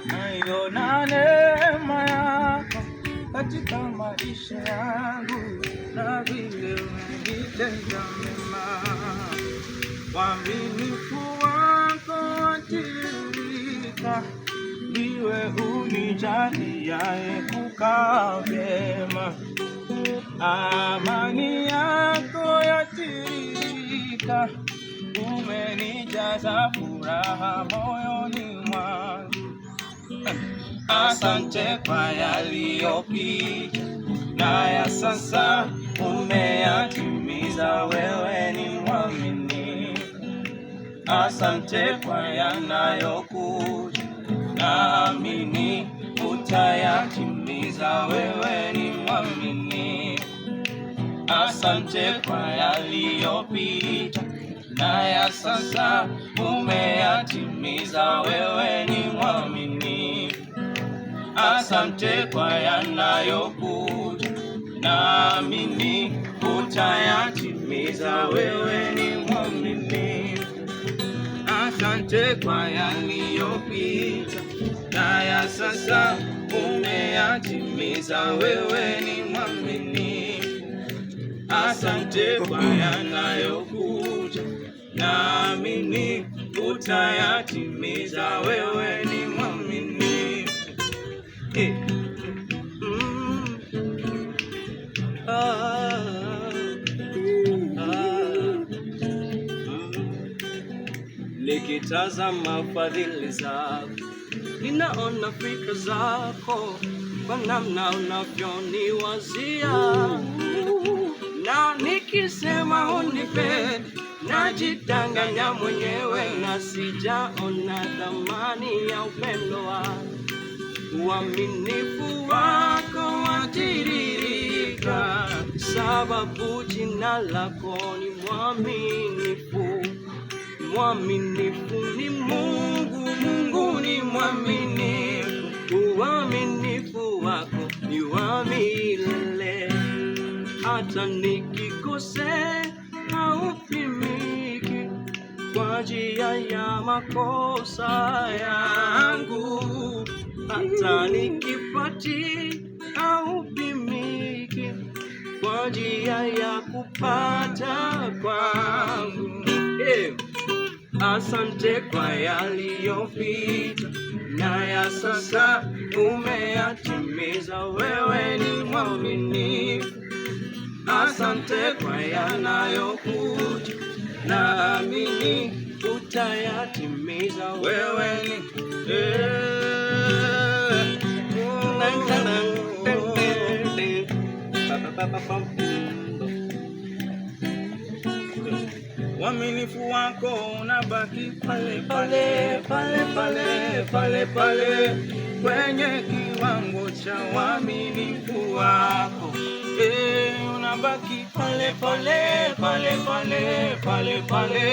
naiona neema yako katika maisha yangu, na vile umenitenda mema. Uaminifu wako watiririka, ndiwe unijaliaye kukaa vyema. Amani yako yatiririka, umenijaza furaha moyoni mwangu. Asante kwa yaliyopita na ya sasa umeyatimiza, wewe ni mwaminifu. Asante kwa yanayokuja, naamini utayatimiza, wewe ni mwaminifu. Asante kwa yaliyopita na ya sasa umeyatimiza, wewe ni mwaminifu. Asante kwa yanayokuja, naamini utayatimiza, wewe ni mwaminifu. Asante kwa yaliyopita na ya sasa umeyatimiza, wewe ni mwaminifu. Asante kwa yanayokuja, naamini utayatimiza, wewe ni mwaminifu. Nikitazama fadhili zako, ninaona fikra zako kwa namna unavyoniwazia, na nikisema unipende najidanganya mwenyewe, na sijaona thamani ya upendo wako. Uaminifu wako watiririka, sababu jina lako ni mwaminifu. Mwaminifu ni Mungu, Mungu ni mwaminifu. Uaminifu wako ni wa milele, hata nikikosea haupimiki kwa njia ya makosa yangu. Hata nikipati haupimiki kwa njia ya kupata kwangu. Asante kwa yaliyopita na ya sasa umeyatimiza, wewe ni mwaminifu. Asante kwa yanayokuja, naamini utayatimiza, wewe ni uaminifu wako unabaki pale pale pale pale pale pale kwenye kiwango cha uaminifu wako. Unabaki pale pale pale pale pale pale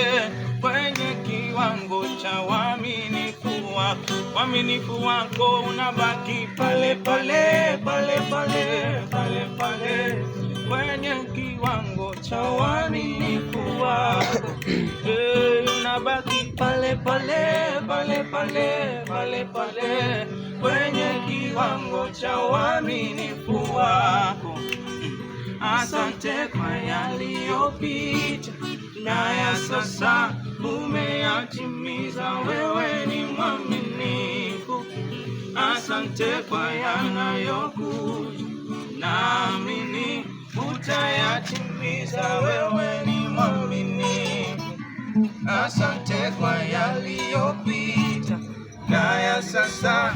kwenye kiwango cha uaminifu wako. Uaminifu wako unabaki pale pale pale pale pale pale kwenye kiwango cha uaminifu wako. Unabaki pale pale pale pale pale pale kwenye kiwango cha uaminifu wako. Asante kwa yaliyopita na ya sasa umeyatimiza, wewe ni mwaminifu. Asante kwa yanayokuja, naamini utayatimiza, wewe ni mwaminifu. Asante kwa yaliyopita na ya sasa